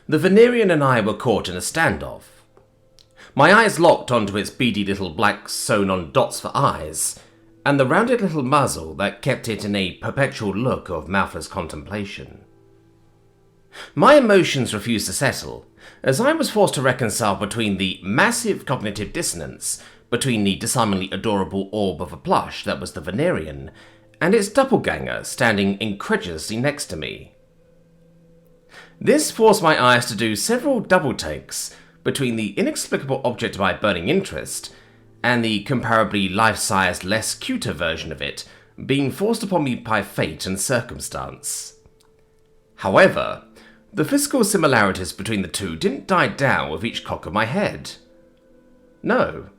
The Venerian and I were caught in a standoff. My eyes locked onto its beady little black sewn-on dots for eyes, and the rounded little muzzle that kept it in a perpetual look of mouthless contemplation. My emotions refused to settle, as I was forced to reconcile between the massive cognitive dissonance between the disarmingly adorable orb of a plush that was the Venerian, and its doppelganger standing incredulously next to me. This forced my eyes to do several double takes between the inexplicable object of my burning interest and the comparably life-sized, less cuter version of it being forced upon me by fate and circumstance. However, the physical similarities between the two didn't die down with each cock of my head. No.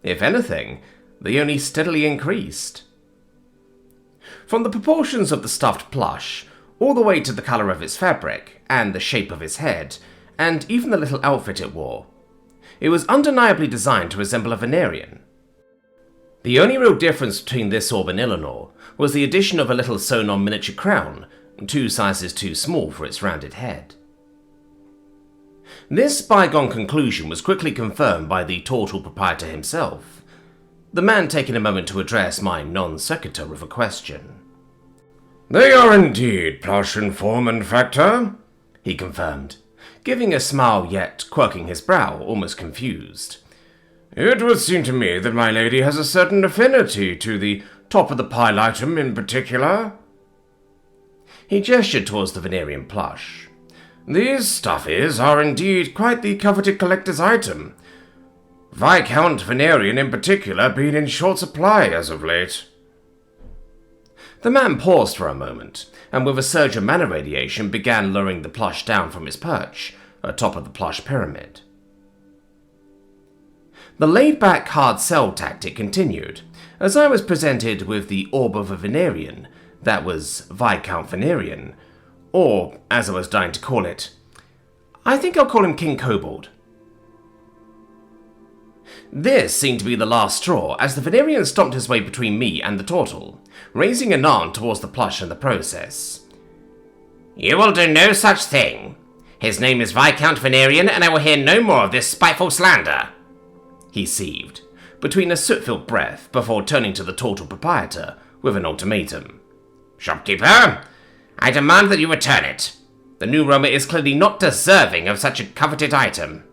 If anything, they only steadily increased. From the proportions of the stuffed plush, all the way to the colour of its fabric, and the shape of its head, and even the little outfit it wore, it was undeniably designed to resemble a Venerian. The only real difference between this orb and Eleanor was the addition of a little sewn-on miniature crown, 2 sizes too small for its rounded head. This bygone conclusion was quickly confirmed by the turtle proprietor himself, the man taking a moment to address my non sequitur with a question. "They are indeed plush in form and factor," he confirmed, giving a smile yet quirking his brow, almost confused. "It would seem to me that my lady has a certain affinity to the top-of-the-pile item in particular." He gestured towards the Venerian plush. "These stuffies are indeed quite the coveted collector's item. Viscount Venerian in particular being in short supply as of late." The man paused for a moment, and with a surge of mana radiation began lowering the plush down from its perch, atop of the plush pyramid. The laid-back hard sell tactic continued, as I was presented with the orb of a Venerian, that was Viscount Venerian, or, as I was dying to call it, I think I'll call him King Kobold. This seemed to be the last straw, as the Venerian stomped his way between me and the turtle, raising an arm towards the plush in the process. "You will do no such thing. His name is Viscount Venerian, and I will hear no more of this spiteful slander," he seethed, between a soot-filled breath, before turning to the turtle proprietor with an ultimatum. "Shopkeeper, I demand that you return it. The new roamer is clearly not deserving of such a coveted item."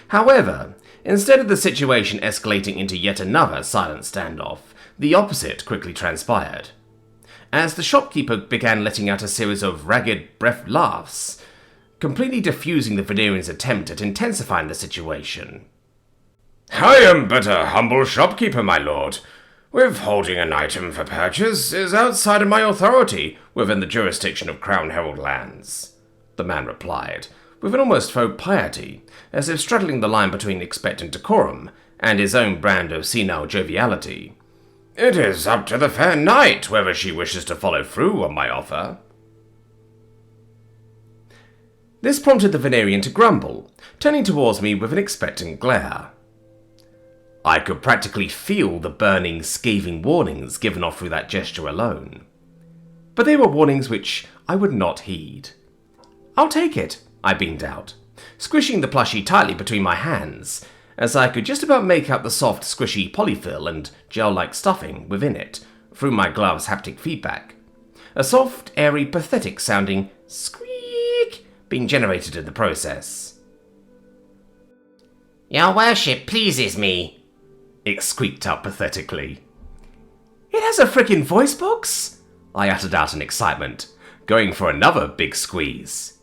However, instead of the situation escalating into yet another silent standoff, the opposite quickly transpired, as the shopkeeper began letting out a series of ragged, breathed laughs, completely diffusing the Venerian's attempt at intensifying the situation. "I am but a humble shopkeeper, my lord. Withholding an item for purchase is outside of my authority within the jurisdiction of Crown Herald lands," the man replied, with an almost faux piety, as if straddling the line between expectant decorum and his own brand of senile joviality. "It is up to the fair knight whether she wishes to follow through on my offer." This prompted the Venerian to grumble, turning towards me with an expectant glare. I could practically feel the burning, scathing warnings given off through that gesture alone. But they were warnings which I would not heed. "I'll take it," I beamed out, squishing the plushie tightly between my hands, as I could just about make out the soft, squishy polyfill and gel-like stuffing within it through my glove's haptic feedback. A soft, airy, pathetic-sounding squeak being generated in the process. "Your worship pleases me," it squeaked out pathetically. "It has a frickin' voice box?" I uttered out in excitement, going for another big squeeze.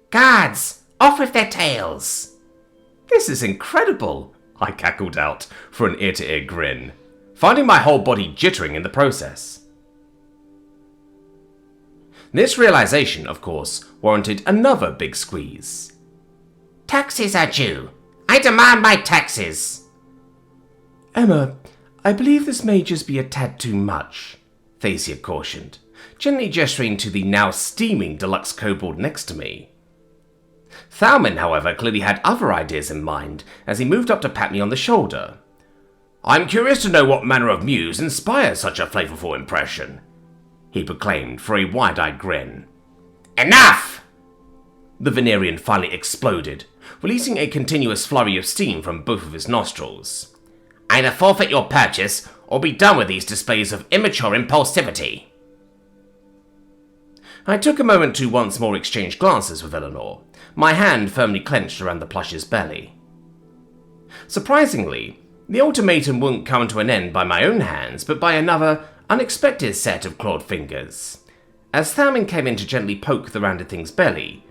"Guards, off with their tails." "This is incredible," I cackled out for an ear-to-ear grin, finding my whole body jittering in the process. This realization, of course, warranted another big squeeze. "Taxes are due. I demand my taxes." "Emma, I believe this may just be a tad too much," Thacia cautioned, gently gesturing to the now steaming deluxe kobold next to me. Thalman, however, clearly had other ideas in mind as he moved up to pat me on the shoulder. "I'm curious to know what manner of muse inspires such a flavourful impression," he proclaimed for a wide-eyed grin. "Enough!" The Venerian finally exploded, releasing a continuous flurry of steam from both of his nostrils. Either forfeit your purchase, or be done with these displays of immature impulsivity. I took a moment to once more exchange glances with Eleanor, my hand firmly clenched around the plush's belly. Surprisingly, the ultimatum wouldn't come to an end by my own hands, but by another, unexpected set of clawed fingers, as Thamin came in to gently poke the rounded thing's belly,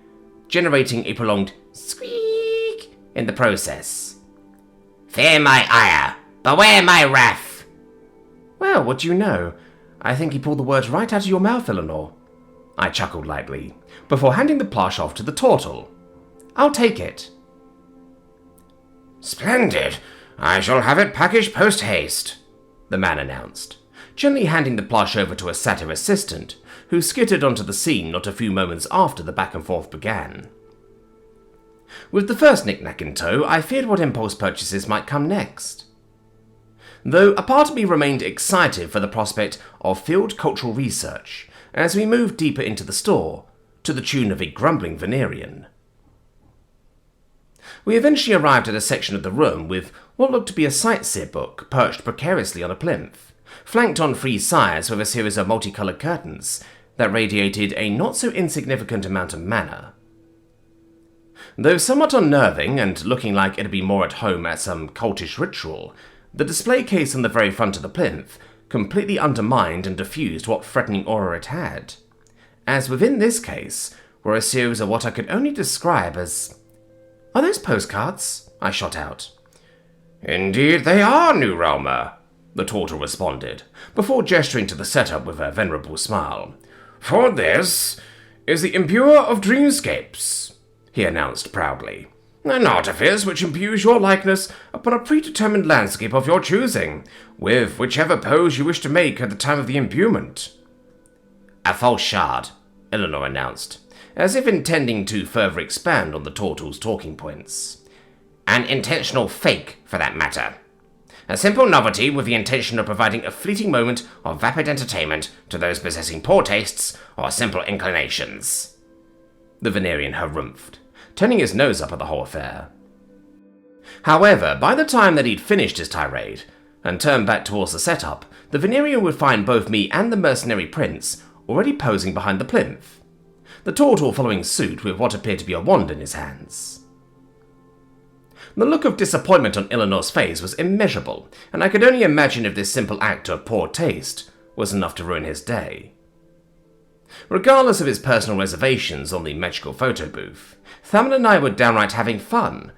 generating a prolonged squeak in the process. Fear my ire, beware my wrath. Well, what do you know? I think he pulled the words right out of your mouth, Eleanor. I chuckled lightly, before handing the plush off to the turtle. I'll take it. Splendid. I shall have it packaged post-haste, the man announced, gently handing the plush over to a satyr assistant, who skittered onto the scene not a few moments after the back and forth began. With the first knick-knack in tow, I feared what impulse purchases might come next. Though a part of me remained excited for the prospect of field cultural research as we moved deeper into the store, to the tune of a grumbling Venerian. We eventually arrived at a section of the room with what looked to be a sightseer book perched precariously on a plinth, flanked on three sides with a series of multicoloured curtains that radiated a not-so-insignificant amount of mana. Though somewhat unnerving and looking like it'd be more at home at some cultish ritual, the display case on the very front of the plinth completely undermined and diffused what threatening aura it had, as within this case were a series of what I could only describe as... Are those postcards? I shot out. Indeed they are, New Realmer, the turtle responded, before gesturing to the setup with a venerable smile. For this is the Imbuer of Dreamscapes, he announced proudly. An artifice which imbues your likeness upon a predetermined landscape of your choosing, with whichever pose you wish to make at the time of the imbuement. A false shard, Eleanor announced, as if intending to further expand on the turtle's talking points. An intentional fake, for that matter. A simple novelty with the intention of providing a fleeting moment of vapid entertainment to those possessing poor tastes or simple inclinations. The Venerian harumphed, turning his nose up at the whole affair. However, by the time that he'd finished his tirade, and turned back towards the setup, the Venerian would find both me and the mercenary prince already posing behind the plinth, the turtle following suit with what appeared to be a wand in his hands. The look of disappointment on Eleanor's face was immeasurable, and I could only imagine if this simple act of poor taste was enough to ruin his day. Regardless of his personal reservations on the magical photo booth, Thamin and I were downright having fun,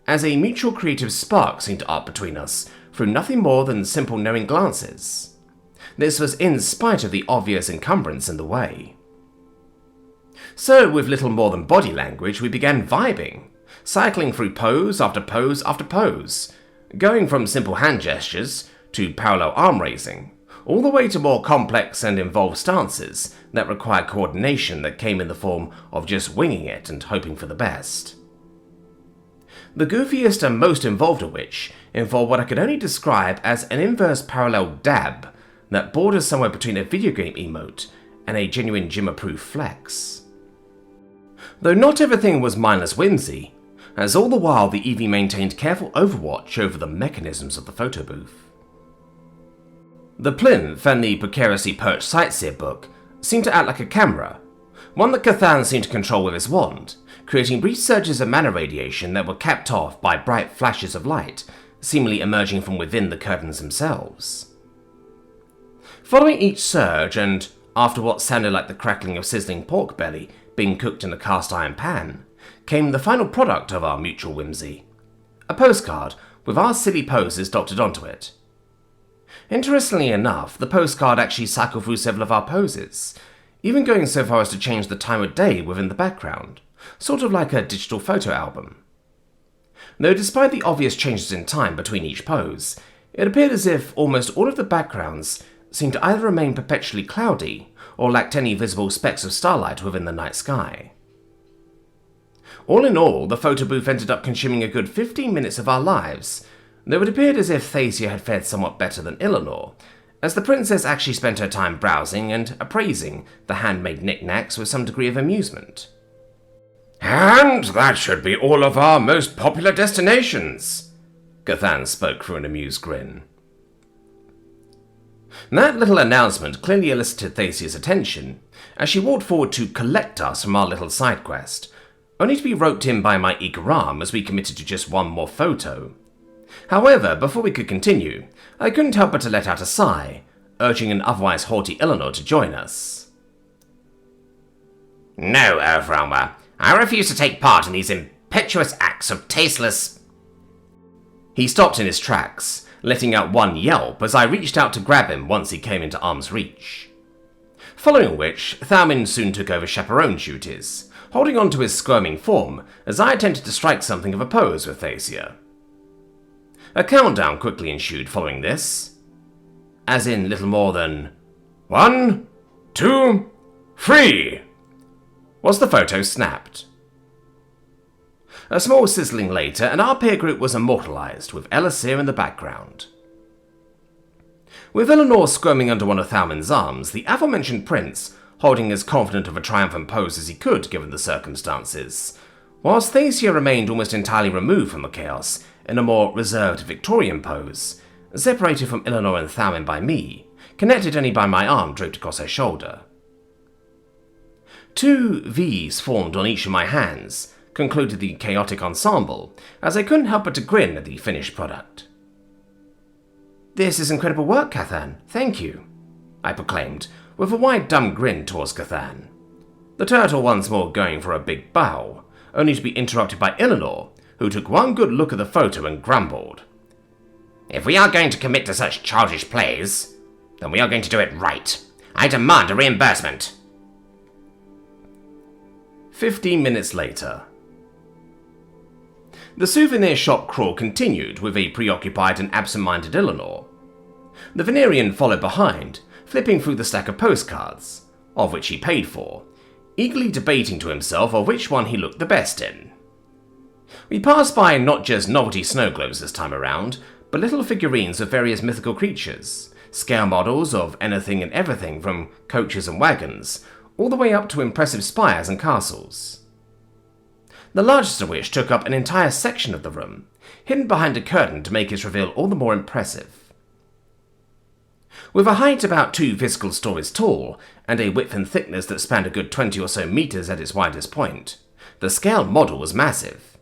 as a mutual creative spark seemed to up between us through nothing more than simple knowing glances. This was in spite of the obvious encumbrance in the way. So, with little more than body language, we began vibing, cycling through pose after pose after pose, going from simple hand gestures to parallel arm raising, all the way to more complex and involved stances that required coordination that came in the form of just winging it and hoping for the best. The goofiest and most involved of which involved what I could only describe as an inverse parallel dab that borders somewhere between a video game emote and a genuine gym-approved flex. Though not everything was mindless whimsy, as all the while the EV maintained careful overwatch over the mechanisms of the photo booth. The plinth and the precariously perched sightseer book seemed to act like a camera, one that Cathan seemed to control with his wand, creating brief surges of mana radiation that were capped off by bright flashes of light, seemingly emerging from within the curtains themselves. Following each surge, and after what sounded like the crackling of sizzling pork belly being cooked in a cast iron pan, came the final product of our mutual whimsy, a postcard with our silly poses doctored onto it. Interestingly enough, the postcard actually cycled through several of our poses, even going so far as to change the time of day within the background, sort of like a digital photo album. Though despite the obvious changes in time between each pose, it appeared as if almost all of the backgrounds seemed to either remain perpetually cloudy or lacked any visible specks of starlight within the night sky. All in all, the photo booth ended up consuming a good 15 minutes of our lives, though it appeared as if Thacia had fared somewhat better than Eleanor, as the princess actually spent her time browsing and appraising the handmade knickknacks with some degree of amusement. And that should be all of our most popular destinations, Gathan spoke through an amused grin. That little announcement clearly elicited Thasia's attention, as she walked forward to collect us from our little side quest, only to be roped in by my eager arm as we committed to just one more photo. However, before we could continue, I couldn't help but to let out a sigh, urging an otherwise haughty Eleanor to join us. No, Earthrealmer, I refuse to take part in these impetuous acts of tasteless... He stopped in his tracks, letting out one yelp as I reached out to grab him once he came into arm's reach. Following which, Thalmin soon took over chaperone duties, holding on to his squirming form as I attempted to strike something of a pose with Thasia. A countdown quickly ensued following this, as in little more than 1, 2, 3 was the photo snapped. A small sizzling later, and our peer group was immortalized, with Elisir in the background. With Eleanor squirming under one of Thalmin's arms, the aforementioned prince holding as confident of a triumphant pose as he could given the circumstances, whilst Thasia remained almost entirely removed from the chaos in a more reserved Victorian pose, separated from Eleanor and Thalmin by me, connected only by my arm draped across her shoulder. 2 V's formed on each of my hands, concluded the chaotic ensemble, as I couldn't help but to grin at the finished product. "This is incredible work, Gathan. Thank you," I proclaimed, with a wide dumb grin towards Gathan. The turtle once more going for a big bow, only to be interrupted by Eleanor, who took one good look at the photo and grumbled. If we are going to commit to such childish plays, then we are going to do it right. I demand a reimbursement. 15 minutes later. The souvenir shop crawl continued with a preoccupied and absent-minded Eleanor. The Venerian followed behind, flipping through the stack of postcards, of which he paid for, eagerly debating to himself of which one he looked the best in. We passed by not just novelty snow globes this time around, but little figurines of various mythical creatures, scale models of anything and everything from coaches and wagons, all the way up to impressive spires and castles. The largest of which took up an entire section of the room, hidden behind a curtain to make its reveal all the more impressive. With a height about 2 physical stories tall, and a width and thickness that spanned a good 20 or so meters at its widest point, the scale model was massive.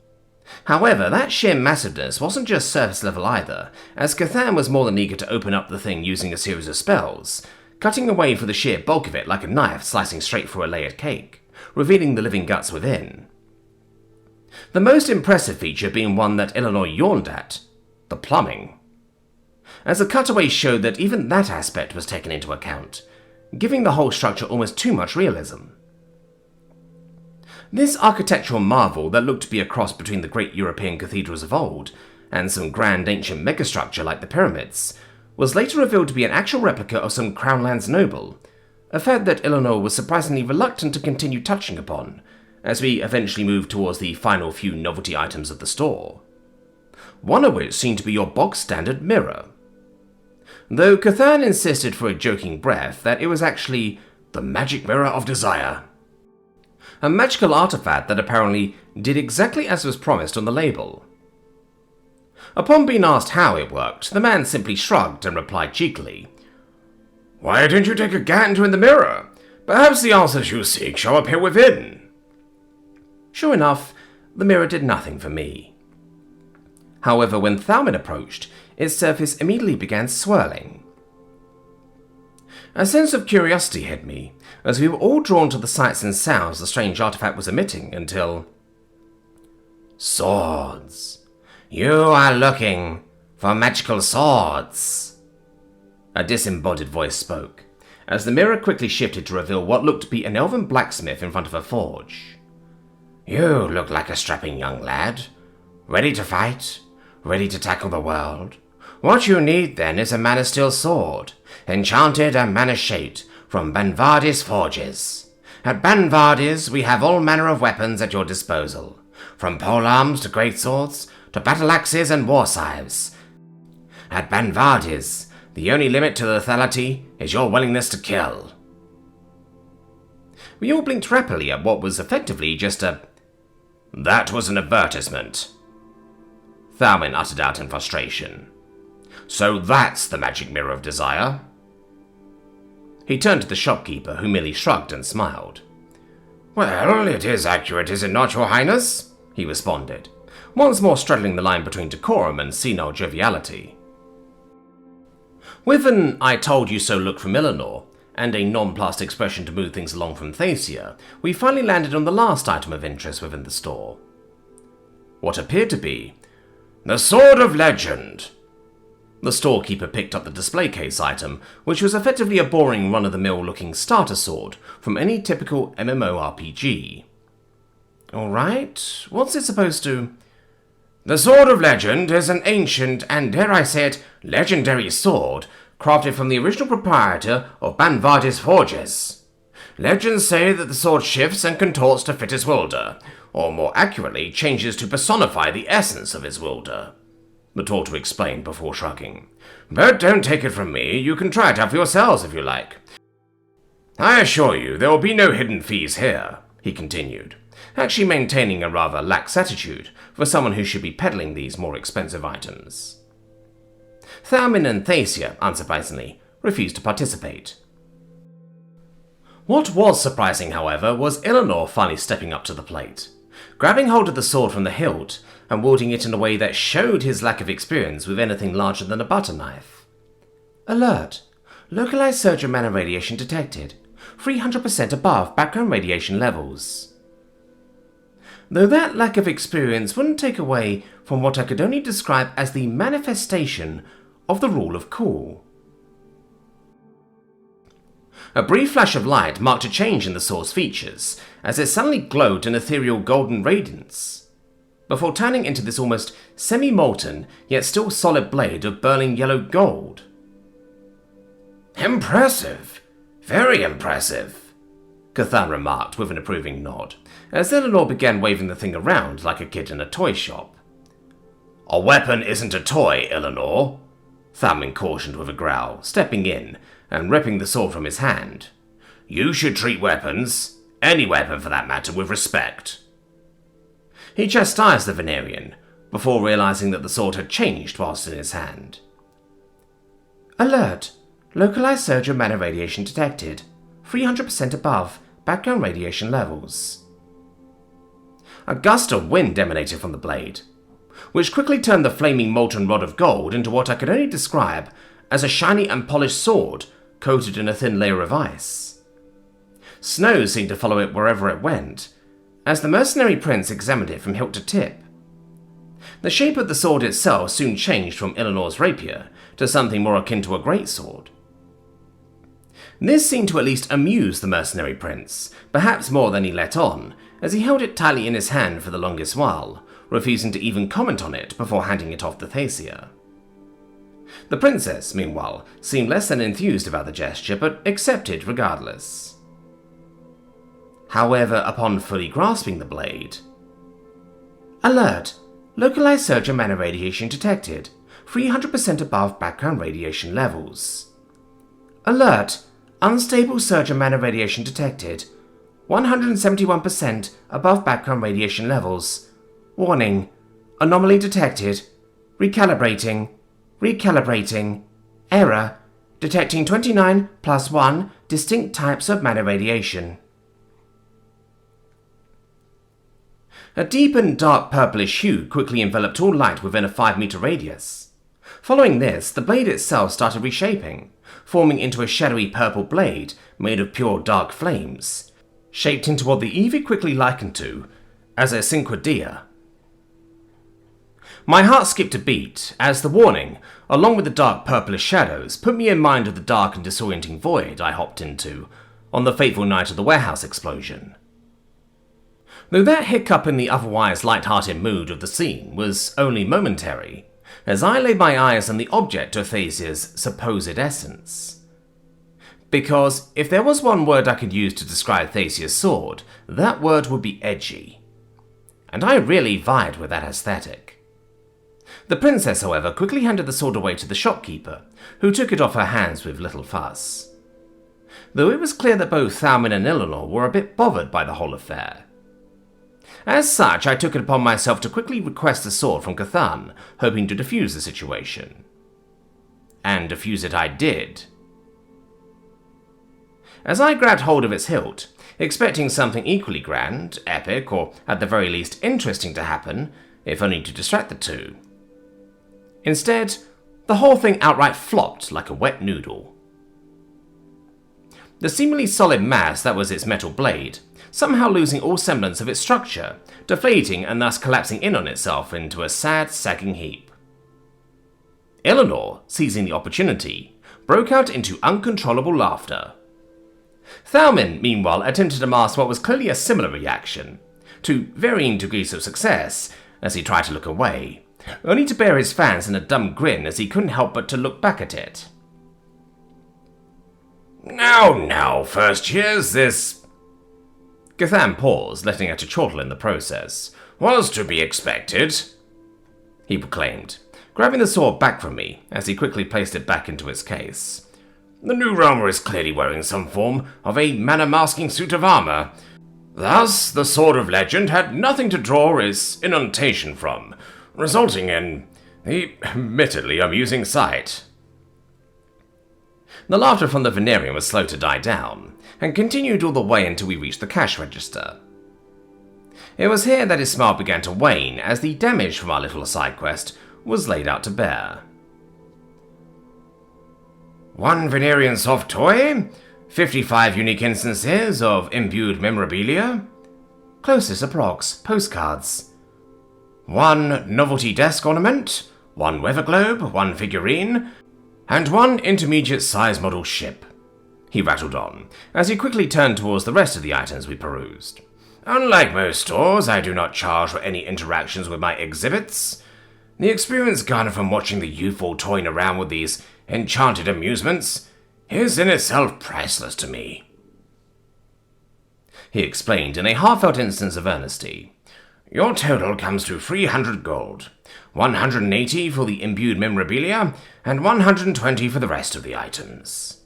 However, that sheer massiveness wasn't just surface level either, as Gathan was more than eager to open up the thing using a series of spells, cutting away for the sheer bulk of it like a knife slicing straight through a layered cake, revealing the living guts within. The most impressive feature being one that Eleanor yawned at, the plumbing, as the cutaway showed that even that aspect was taken into account, giving the whole structure almost too much realism. This architectural marvel that looked to be a cross between the great European cathedrals of old and some grand ancient megastructure like the pyramids, was later revealed to be an actual replica of some Crownlands noble, a fact that Eleanor was surprisingly reluctant to continue touching upon, as we eventually moved towards the final few novelty items of the store. One of which seemed to be your bog-standard mirror. Though Gathan insisted for a joking breath that it was actually the magic mirror of desire. A magical artifact that apparently did exactly as was promised on the label. Upon being asked how it worked, the man simply shrugged and replied cheekily, "Why don't you take a gander in the mirror? Perhaps the answers you seek shall appear within." Sure enough, the mirror did nothing for me. However, when Thalmin approached, its surface immediately began swirling. A sense of curiosity hit me, as we were all drawn to the sights and sounds the strange artifact was emitting until... Swords. You are looking for magical swords. A disembodied voice spoke, as the mirror quickly shifted to reveal what looked to be an elven blacksmith in front of a forge. You look like a strapping young lad. Ready to fight? Ready to tackle the world? What you need then is a mana steel sword, enchanted and mana shaped from Banvardi's forges. At Banvardi's we have all manner of weapons at your disposal, from polearms to greatswords to battle axes and war scythes. At Banvardi's, the only limit to lethality is your willingness to kill. We all blinked rapidly at what was effectively just a That was an advertisement, Thalmin uttered out in frustration. So that's the magic mirror of desire? He turned to the shopkeeper, who merely shrugged and smiled. Well, it is accurate, is it not, your highness? He responded, once more straddling the line between decorum and senile joviality. With an I told you so look from Eleanor, and a nonplussed expression to move things along from Thacia, we finally landed on the last item of interest within the store. What appeared to be the Sword of Legend. The storekeeper picked up the display case item, which was effectively a boring run-of-the-mill looking starter sword from any typical MMORPG. Alright, what's it supposed to... The Sword of Legend is an ancient and, dare I say it, legendary sword crafted from the original proprietor of Banvardis Forges. Legends say that the sword shifts and contorts to fit his wielder, or more accurately, changes to personify the essence of his wielder, the Tortu explained before shrugging. But don't take it from me, you can try it out for yourselves if you like. I assure you, there will be no hidden fees here, he continued, actually maintaining a rather lax attitude for someone who should be peddling these more expensive items. Thalmin and Thacia, unsurprisingly, refused to participate. What was surprising, however, was Eleanor finally stepping up to the plate, grabbing hold of the sword from the hilt and wielding it in a way that showed his lack of experience with anything larger than a butter knife. Alert! Localized surge of mana radiation detected. 300% above background radiation levels. Though that lack of experience wouldn't take away from what I could only describe as the manifestation of the rule of cool. A brief flash of light marked a change in the sword's features, as it suddenly glowed an ethereal golden radiance, before turning into this almost semi-molten, yet still solid blade of burning yellow gold. Impressive! Very impressive, Cathan remarked with an approving nod, as Eleanor began waving the thing around like a kid in a toy shop. A weapon isn't a toy, Eleanor, Thalmin cautioned with a growl, stepping in and ripping the sword from his hand. You should treat weapons, any weapon for that matter, with respect. He chastised the Venerian, before realizing that the sword had changed whilst in his hand. Alert! Localized surge of mana radiation detected. 300% above background radiation levels. A gust of wind emanated from the blade, which quickly turned the flaming molten rod of gold into what I could only describe as a shiny and polished sword coated in a thin layer of ice. Snow seemed to follow it wherever it went, as the mercenary prince examined it from hilt to tip. The shape of the sword itself soon changed from Eleanor's rapier to something more akin to a greatsword. This seemed to at least amuse the mercenary prince, perhaps more than he let on, as he held it tightly in his hand for the longest while, refusing to even comment on it before handing it off to Thacia. The princess, meanwhile, seemed less than enthused about the gesture, but accepted regardless. However, upon fully grasping the blade... Alert! Localized surge of mana radiation detected. 300% above background radiation levels. Alert! Unstable surge of mana radiation detected. 171% above background radiation levels. Warning. Anomaly detected. Recalibrating. Recalibrating. Error. Detecting 29 plus 1 distinct types of mana radiation. A deep and dark purplish hue quickly enveloped all light within a 5-meter radius. Following this, the blade itself started reshaping, forming into a shadowy purple blade made of pure dark flames, shaped into what the Eevee quickly likened to as a cinquedilla. My heart skipped a beat, as the warning, along with the dark purplish shadows, put me in mind of the dark and disorienting void I hopped into on the fateful night of the warehouse explosion. Though that hiccup in the otherwise light-hearted mood of the scene was only momentary, as I laid my eyes on the object of Thacia's supposed essence. Because if there was one word I could use to describe Thacia's sword, that word would be edgy. And I really vied with that aesthetic. The princess, however, quickly handed the sword away to the shopkeeper, who took it off her hands with little fuss. Though it was clear that both Thalmin and Eleanor were a bit bothered by the whole affair. As such, I took it upon myself to quickly request the sword from Cthan, hoping to defuse the situation. And defuse it I did. As I grabbed hold of its hilt, expecting something equally grand, epic, or at the very least interesting to happen, if only to distract the two. Instead, the whole thing outright flopped like a wet noodle. The seemingly solid mass that was its metal blade, somehow losing all semblance of its structure, deflating and thus collapsing in on itself into a sad, sagging heap. Eleanor, seizing the opportunity, broke out into uncontrollable laughter. Thalmin, meanwhile, attempted to mask what was clearly a similar reaction, to varying degrees of success, as he tried to look away, only to bear his fans in a dumb grin as he couldn't help but to look back at it. Now, first years, this... Cthan paused, letting out a chortle in the process. Was to be expected, he proclaimed, grabbing the sword back from me as he quickly placed it back into its case. The new realmer is clearly wearing some form of a mana-masking suit of armor. Thus, the Sword of Legend had nothing to draw its inundation from, resulting in the admittedly amusing sight. The laughter from the Venerian was slow to die down, and continued all the way until we reached the cash register. It was here that his smile began to wane as the damage from our little side quest was laid out to bear. 1 Venerian soft toy, 55 unique instances of imbued memorabilia, closest approx, postcards, 1 novelty desk ornament, 1 weather globe, 1 figurine, and 1 intermediate size model ship, he rattled on, as he quickly turned towards the rest of the items we perused. Unlike most stores, I do not charge for any interactions with my exhibits. The experience garnered from watching the youthful toying around with these enchanted amusements is in itself priceless to me, he explained in a heartfelt instance of earnesty. Your total comes to 300 gold, 180 for the imbued memorabilia, and 120 for the rest of the items.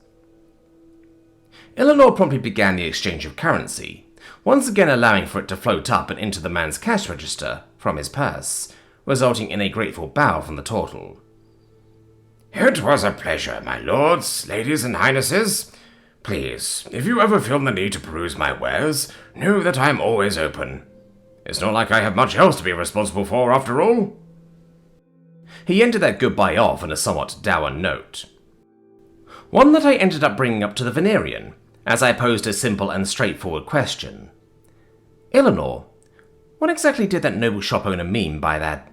Eleanor promptly began the exchange of currency, once again allowing for it to float up and into the man's cash register from his purse, resulting in a grateful bow from the turtle. It was a pleasure, my lords, ladies, and highnesses. Please, if you ever feel the need to peruse my wares, know that I am always open. It's not like I have much else to be responsible for, after all. He ended that goodbye off on a somewhat dour note. One that I ended up bringing up to the Venerian, as I posed a simple and straightforward question. Eleanor, what exactly did that noble shop owner mean by that?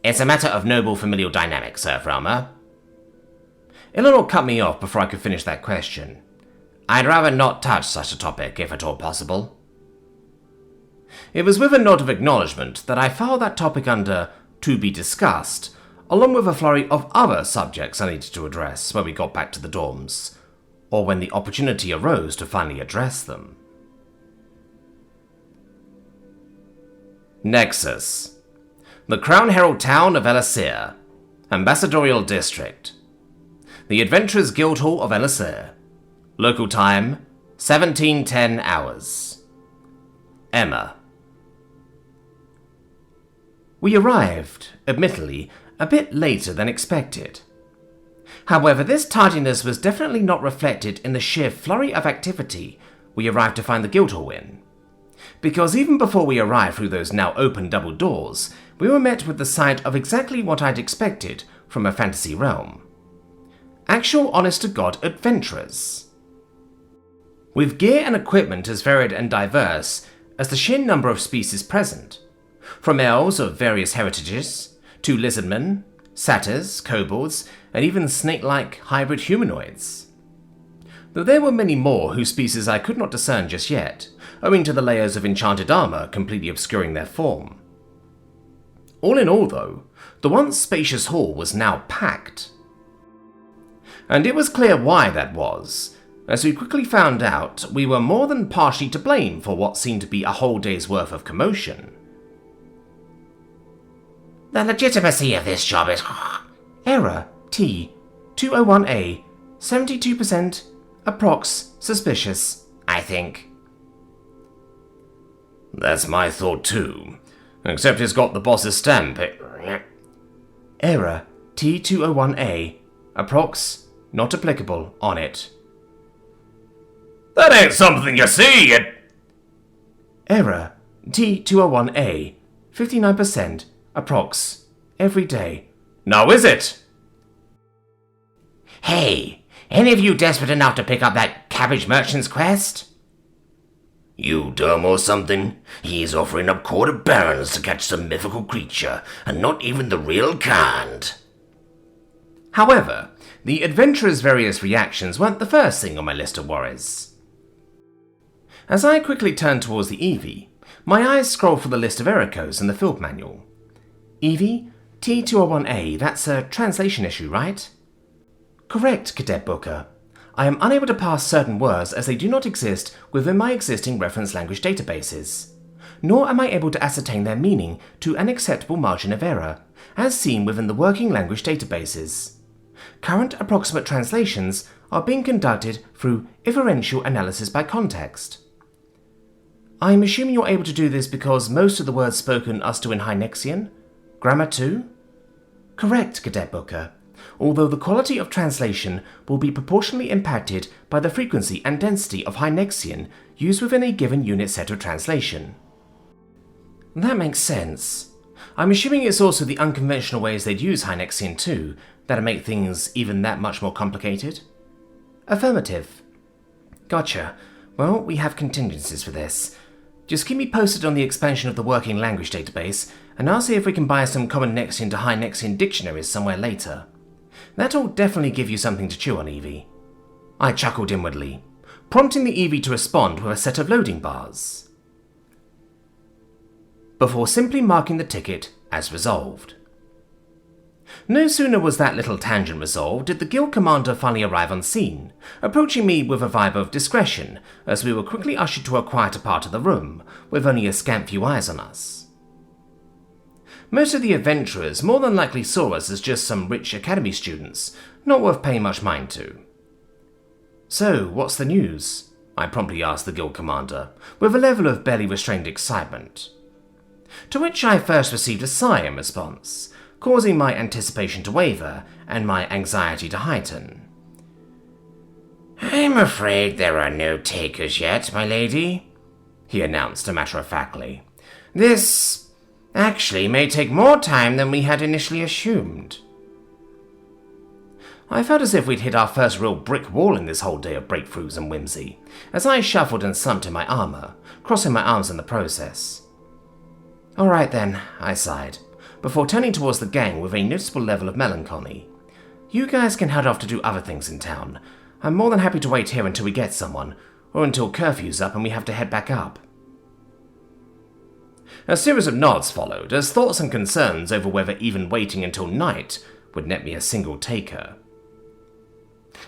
It's a matter of noble familial dynamics, Sir Frelmer. Eleanor cut me off before I could finish that question. I'd rather not touch such a topic, if at all possible. It was with a nod of acknowledgement that I filed that topic under to be discussed, along with a flurry of other subjects I needed to address when we got back to the dorms, or when the opportunity arose to finally address them. Nexus. The Crown Herald Town of Elisir. Ambassadorial District. The Adventurers Guildhall of Elisir. Local time, 1710 hours. Emma. We arrived, admittedly, a bit later than expected. However, this tardiness was definitely not reflected in the sheer flurry of activity we arrived to find the Guildhall in. Because even before we arrived through those now open double doors, we were met with the sight of exactly what I'd expected from a fantasy realm. Actual honest-to-God adventurers. With gear and equipment as varied and diverse as the sheer number of species present, from elves of various heritages, to lizardmen, satyrs, kobolds, and even snake-like hybrid humanoids. Though there were many more whose species I could not discern just yet, owing to the layers of enchanted armor completely obscuring their form. All in all, though, the once spacious hall was now packed. And it was clear why that was. As we quickly found out, we were more than partially to blame for what seemed to be a whole day's worth of commotion. The legitimacy of this job is... Error T 201A 72% approx suspicious, I think. That's my thought too. Except it's got the boss's stamp. Error T201A. Approx. Not applicable on it. That ain't something you see, Error T201A. 59%. Approx. Every day. Now is it? Hey, any of you desperate enough to pick up that cabbage merchant's quest? You dumb or something? He's offering up quarter barons to catch some mythical creature, and not even the real kind. However, the adventurer's various reactions weren't the first thing on my list of worries. As I quickly turned towards the Eevee, my eyes scrolled through the list of error codes in the field manual. Eevee, T201A, that's a translation issue, right? Correct, Cadet Booker. I am unable to pass certain words as they do not exist within my existing reference language databases, nor am I able to ascertain their meaning to an acceptable margin of error, as seen within the working language databases. Current approximate translations are being conducted through inferential analysis by context. I am assuming you're able to do this because most of the words spoken are still in Hynexian? Grammar too? Correct, Cadet Booker, although the quality of translation will be proportionally impacted by the frequency and density of Hynexian used within a given unit set of translation. That makes sense. I'm assuming it's also the unconventional ways they'd use Hynexian too that'll make things even that much more complicated? Affirmative. Gotcha. Well, we have contingencies for this. Just keep me posted on the expansion of the working language database, and I'll see if we can buy some common Nexian to Hynexian dictionaries somewhere later. That'll definitely give you something to chew on, Eevee. I chuckled inwardly, prompting the Eevee to respond with a set of loading bars, before simply marking the ticket as resolved. No sooner was that little tangent resolved did the guild commander finally arrive on scene, approaching me with a vibe of discretion as we were quickly ushered to a quieter part of the room, with only a scant few eyes on us. Most of the adventurers more than likely saw us as just some rich academy students, not worth paying much mind to. So, what's the news? I promptly asked the guild commander, with a level of barely restrained excitement. To which I first received a sigh in response, causing my anticipation to waver and my anxiety to heighten. I'm afraid there are no takers yet, my lady, he announced matter-of-factly. This actually may take more time than we had initially assumed. I felt as if we'd hit our first real brick wall in this whole day of breakthroughs and whimsy, as I shuffled and slumped in my armor, crossing my arms in the process. All right then, I sighed, before turning towards the gang with a noticeable level of melancholy. You guys can head off to do other things in town. I'm more than happy to wait here until we get someone, or until curfew's up and we have to head back up. A series of nods followed, as thoughts and concerns over whether even waiting until night would net me a single taker.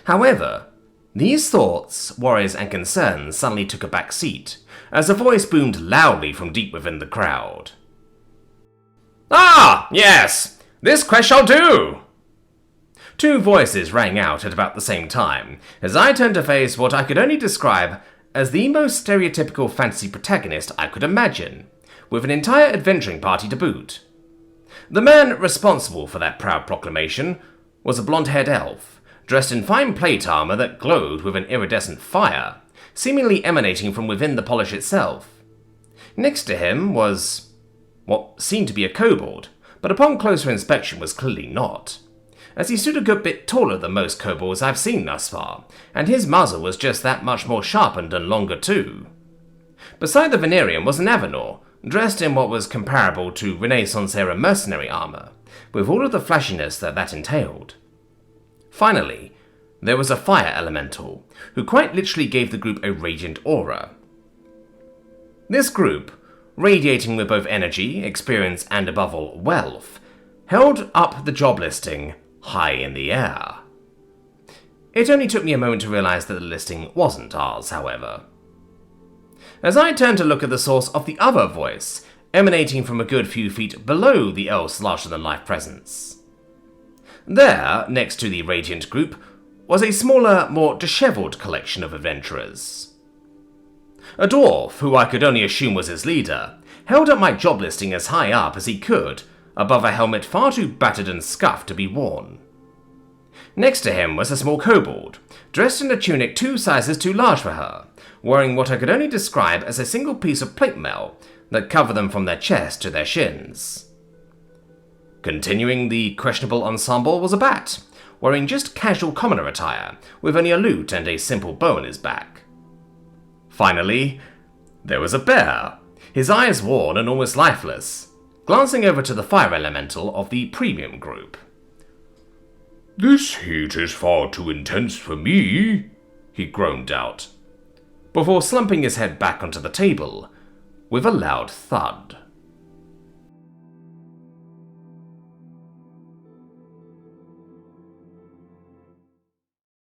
However, these thoughts, worries, and concerns suddenly took a back seat, as a voice boomed loudly from deep within the crowd. Ah, yes! This quest shall do! Two voices rang out at about the same time, as I turned to face what I could only describe as the most stereotypical fantasy protagonist I could imagine, with an entire adventuring party to boot. The man responsible for that proud proclamation was a blonde-haired elf, dressed in fine plate armor that glowed with an iridescent fire, seemingly emanating from within the polish itself. Next to him was what seemed to be a kobold, but upon closer inspection was clearly not, as he stood a good bit taller than most kobolds I've seen thus far, and his muzzle was just that much more sharpened and longer too. Beside the Venerian was an Avenor, dressed in what was comparable to Renaissance-era mercenary armor, with all of the flashiness that entailed. Finally, there was a fire elemental, who quite literally gave the group a radiant aura. This group, radiating with both energy, experience, and above all, wealth, held up the job listing high in the air. It only took me a moment to realize that the listing wasn't ours, however. As I turned to look at the source of the other voice, emanating from a good few feet below the elf's larger-than-life presence. There, next to the radiant group, was a smaller, more disheveled collection of adventurers. A dwarf, who I could only assume was his leader, held up my job listing as high up as he could, above a helmet far too battered and scuffed to be worn. Next to him was a small kobold, dressed in a tunic 2 sizes too large for her, wearing what I could only describe as a single piece of plate mail that covered them from their chest to their shins. Continuing the questionable ensemble was a bat, wearing just casual commoner attire, with only a lute and a simple bow on his back. Finally, there was a bear, his eyes worn and almost lifeless, glancing over to the fire elemental of the premium group. "This heat is far too intense for me," he groaned out, before slumping his head back onto the table with a loud thud.